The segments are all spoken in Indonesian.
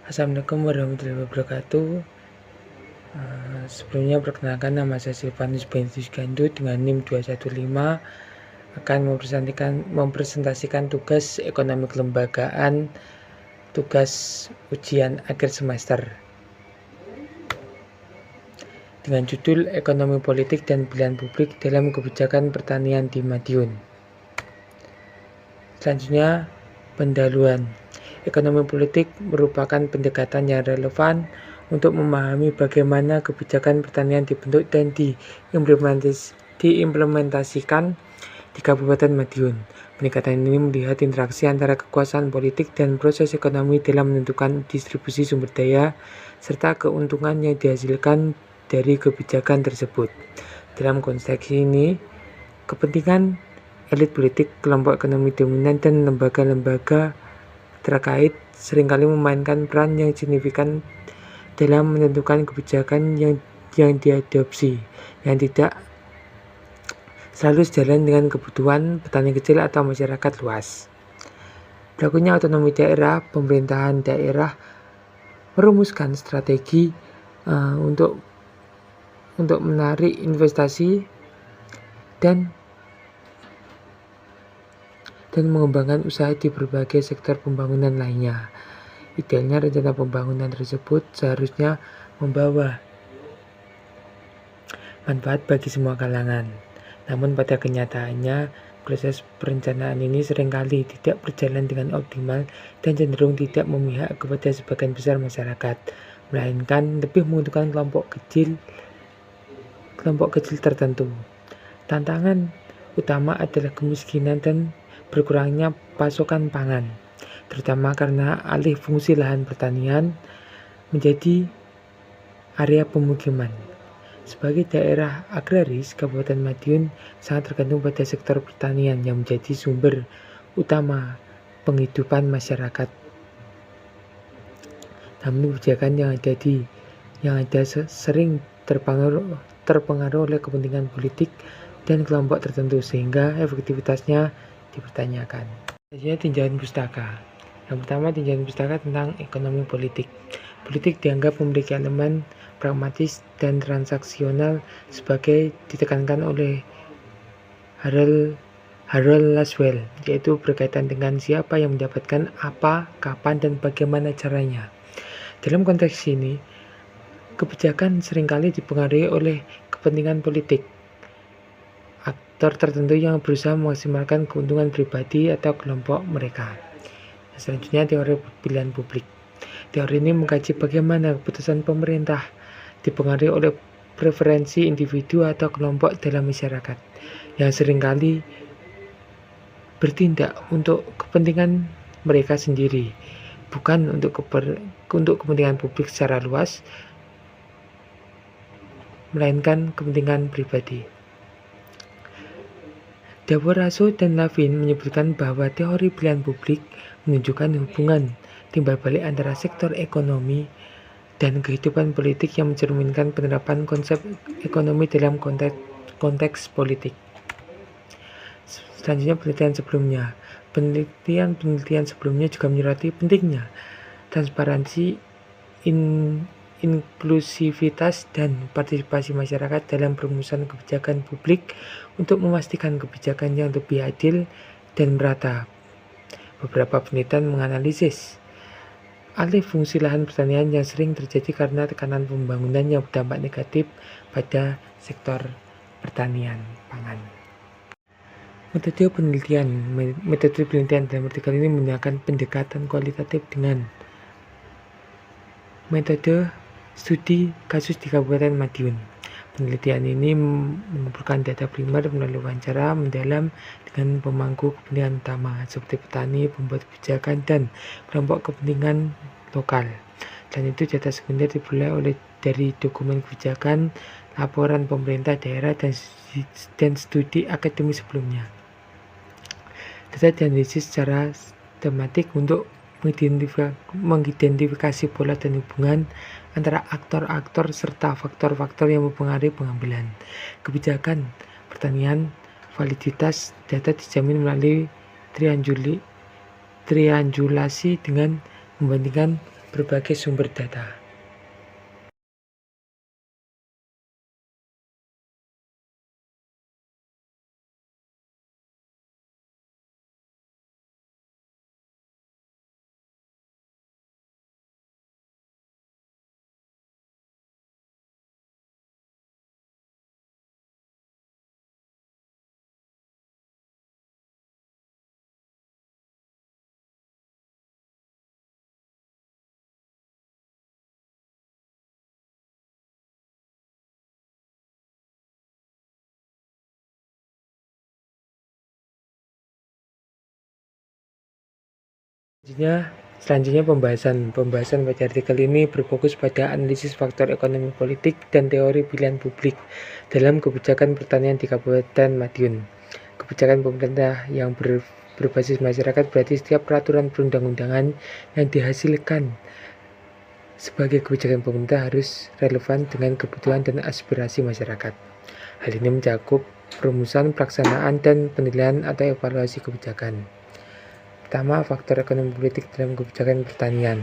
Assalamualaikum warahmatullahi wabarakatuh. Sebelumnya perkenalkan, nama saya Silvanus Benedius Gandu dengan NIM 215 akan mempresentasikan tugas ekonomi kelembagaan, tugas ujian akhir semester dengan judul Ekonomi Politik dan Pilihan Publik dalam Kebijakan Pertanian di Madiun. Selanjutnya, pendahuluan. Ekonomi politik merupakan pendekatan yang relevan untuk memahami bagaimana kebijakan pertanian dibentuk dan diimplementasikan di Kabupaten Madiun. Pendekatan ini melihat interaksi antara kekuasaan politik dan proses ekonomi dalam menentukan distribusi sumber daya serta keuntungan yang dihasilkan dari kebijakan tersebut. Dalam konteks ini, kepentingan elit politik, kelompok ekonomi dominan, dan lembaga-lembaga terkait seringkali memainkan peran yang signifikan dalam menentukan kebijakan yang diadopsi, yang tidak selalu sejalan dengan kebutuhan petani kecil atau masyarakat luas. Berlakunya otonomi daerah, pemerintahan daerah merumuskan strategi untuk menarik investasi dan mengembangkan usaha di berbagai sektor pembangunan lainnya. Idealnya rencana pembangunan tersebut seharusnya membawa manfaat bagi semua kalangan. Namun pada kenyataannya, proses perencanaan ini seringkali tidak berjalan dengan optimal dan cenderung tidak memihak kepada sebagian besar masyarakat, melainkan lebih menguntungkan kelompok kecil tertentu. Tantangan utama adalah kemiskinan dan berkurangnya pasokan pangan, terutama karena alih fungsi lahan pertanian menjadi area pemukiman. Sebagai daerah agraris, Kabupaten Madiun sangat tergantung pada sektor pertanian yang menjadi sumber utama penghidupan masyarakat. Namun kebijakan yang ada sering terpengaruh oleh kepentingan politik dan kelompok tertentu sehingga efektivitasnya dipertanyakan. Selanjutnya, tinjauan pustaka. Yang pertama, tinjauan pustaka tentang ekonomi politik. Politik dianggap memiliki elemen pragmatis dan transaksional sebagai ditekankan oleh Harold Laswell, yaitu berkaitan dengan siapa yang mendapatkan apa, kapan, dan bagaimana caranya. Dalam konteks ini, kebijakan seringkali dipengaruhi oleh kepentingan politik aktor tertentu yang berusaha memaksimalkan keuntungan pribadi atau kelompok mereka. Selanjutnya, teori pilihan publik. Teori ini mengkaji bagaimana keputusan pemerintah dipengaruhi oleh preferensi individu atau kelompok dalam masyarakat yang seringkali bertindak untuk kepentingan mereka sendiri, bukan untuk kepentingan publik secara luas, melainkan kepentingan pribadi. Daworaso dan Lavin menyebutkan bahwa teori pilihan publik menunjukkan hubungan timbal balik antara sektor ekonomi dan kehidupan politik yang mencerminkan penerapan konsep ekonomi dalam konteks politik. Selanjutnya, penelitian sebelumnya juga menyoroti pentingnya transparansi, inklusivitas, dan partisipasi masyarakat dalam perumusan kebijakan publik untuk memastikan kebijakan yang lebih adil dan merata. Beberapa penelitian menganalisis alih fungsi lahan pertanian yang sering terjadi karena tekanan pembangunan yang berdampak negatif pada sektor pertanian pangan. Metode penelitian dalam artikel ini menggunakan pendekatan kualitatif dengan metode studi kasus di Kabupaten Madiun. Penelitian ini mengumpulkan data primer melalui wawancara mendalam dengan pemangku kepentingan utama seperti petani, pembuat kebijakan, dan kelompok kepentingan lokal. Dan itu data sekunder diperoleh dari dokumen kebijakan, laporan pemerintah daerah, dan studi akademis sebelumnya. Data dianalisis secara sistematik untuk mengidentifikasi pola dan hubungan antara aktor-aktor serta faktor-faktor yang mempengaruhi pengambilan kebijakan pertanian. Validitas data dijamin melalui triangulasi dengan membandingkan berbagai sumber data. Selanjutnya pembahasan pada artikel ini berfokus pada analisis faktor ekonomi politik dan teori pilihan publik dalam kebijakan pertanian di Kabupaten Madiun. Kebijakan pemerintah yang berbasis masyarakat berarti setiap peraturan perundang-undangan yang dihasilkan sebagai kebijakan pemerintah harus relevan dengan kebutuhan dan aspirasi masyarakat. Hal ini mencakup perumusan, pelaksanaan, dan penilaian atau evaluasi kebijakan. Pertama, faktor ekonomi politik dalam kebijakan pertanian.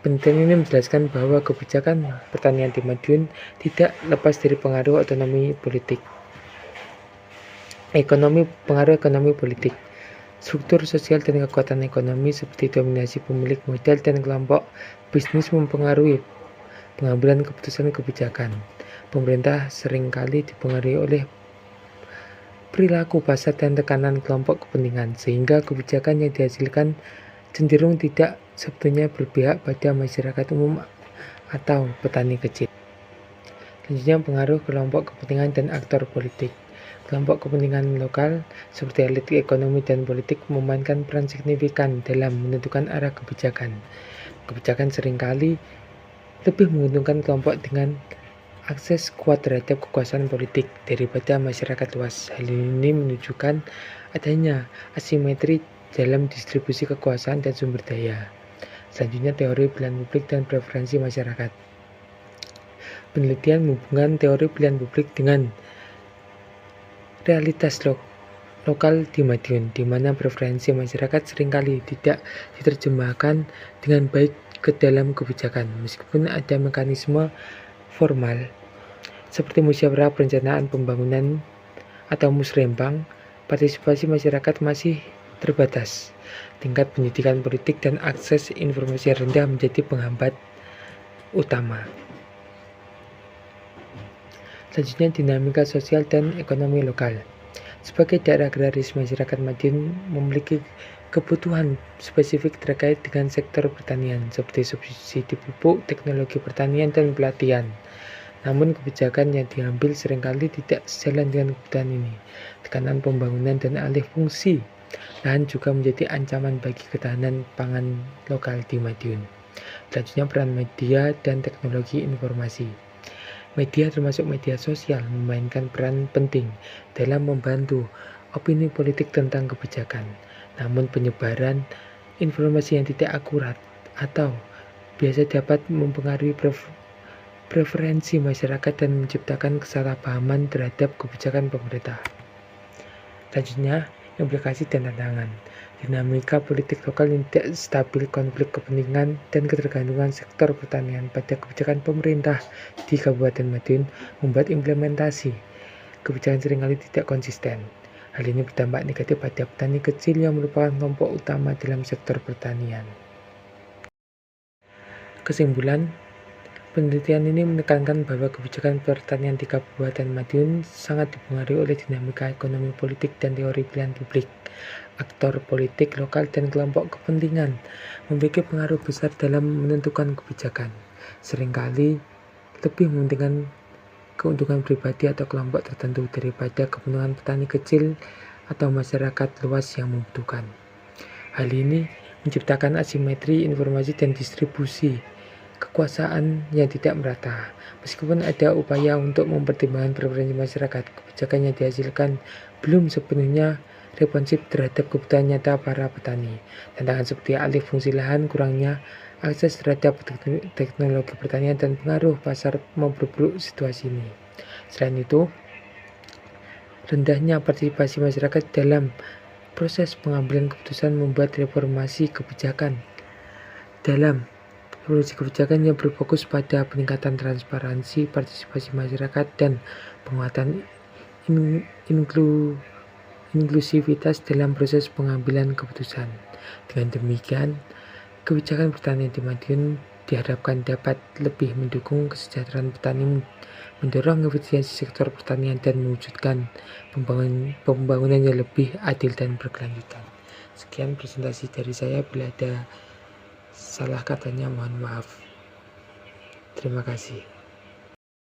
Penelitian ini menjelaskan bahwa kebijakan pertanian di Madiun tidak lepas dari pengaruh pengaruh ekonomi politik, struktur sosial dan kekuatan ekonomi seperti dominasi pemilik modal dan kelompok bisnis mempengaruhi pengambilan keputusan kebijakan. Pemerintah seringkali dipengaruhi oleh perilaku pasar dan tekanan kelompok kepentingan, sehingga kebijakan yang dihasilkan cenderung tidak sebetulnya berpihak pada masyarakat umum atau petani kecil. Selanjutnya, pengaruh kelompok kepentingan dan aktor politik. Kelompok kepentingan lokal seperti elit ekonomi dan politik memainkan peran signifikan dalam menentukan arah kebijakan. Kebijakan seringkali lebih menguntungkan kelompok dengan akses kuat terhadap kekuasaan politik daripada masyarakat luas. Hal ini menunjukkan adanya asimetri dalam distribusi kekuasaan dan sumber daya. Selanjutnya, teori pilihan publik dan preferensi masyarakat. Penelitian menghubungkan teori pilihan publik dengan realitas lokal di Madiun, di mana preferensi masyarakat seringkali tidak diterjemahkan dengan baik ke dalam kebijakan, meskipun ada mekanisme formal seperti musyawarah perencanaan pembangunan atau musrembang. Partisipasi masyarakat masih terbatas. Tingkat pendidikan politik dan akses informasi rendah menjadi penghambat utama. Selanjutnya, dinamika sosial dan ekonomi lokal. Sebagai daerah agraris, masyarakat Madiun memiliki kebutuhan spesifik terkait dengan sektor pertanian seperti subsidi pupuk, teknologi pertanian, dan pelatihan. Namun kebijakan yang diambil seringkali tidak sejalan dengan kebutuhan ini. Tekanan pembangunan dan alih fungsi lahan juga menjadi ancaman bagi ketahanan pangan lokal di Madiun. Selanjutnya, peran media dan teknologi informasi. Media termasuk media sosial memainkan peran penting dalam membantu opini politik tentang kebijakan. Namun penyebaran informasi yang tidak akurat atau biasa dapat mempengaruhi preferensi masyarakat dan menciptakan kesalahpahaman terhadap kebijakan pemerintah. Selanjutnya, implikasi dan tantangan. Dinamika politik lokal yang tidak stabil, konflik kepentingan, dan ketergantungan sektor pertanian pada kebijakan pemerintah di Kabupaten Madiun membuat implementasi kebijakan seringkali tidak konsisten. Hal ini berdampak negatif pada petani kecil yang merupakan kelompok utama dalam sektor pertanian. Kesimpulan, penelitian ini menekankan bahwa kebijakan pertanian di Kabupaten Madiun sangat dipengaruhi oleh dinamika ekonomi politik dan teori pilihan publik. Aktor politik lokal dan kelompok kepentingan memiliki pengaruh besar dalam menentukan kebijakan. Seringkali lebih mementingkan keuntungan pribadi atau kelompok tertentu daripada kepentingan petani kecil atau masyarakat luas yang membutuhkan. Hal ini menciptakan asimetri informasi dan distribusi kekuasaan yang tidak merata. Meskipun ada upaya untuk mempertimbangkan preferensi masyarakat, kebijakan yang dihasilkan belum sepenuhnya responsif terhadap kebutuhan nyata para petani. Tantangan seperti alih fungsi lahan, kurangnya akses terhadap teknologi pertanian, dan pengaruh pasar memperburuk situasi ini. Selain itu, rendahnya partisipasi masyarakat dalam proses pengambilan keputusan membuat reformasi kebijakan dalam Evaluasi kebijakan yang berfokus pada peningkatan transparansi, partisipasi masyarakat, dan penguatan inklusivitas dalam proses pengambilan keputusan. Dengan demikian, kebijakan pertanian di Madiun diharapkan dapat lebih mendukung kesejahteraan petani, mendorong efisiensi sektor pertanian, dan mewujudkan pembangunan yang lebih adil dan berkelanjutan. Sekian presentasi dari saya. Bila ada salah katanya mohon maaf. Terima kasih.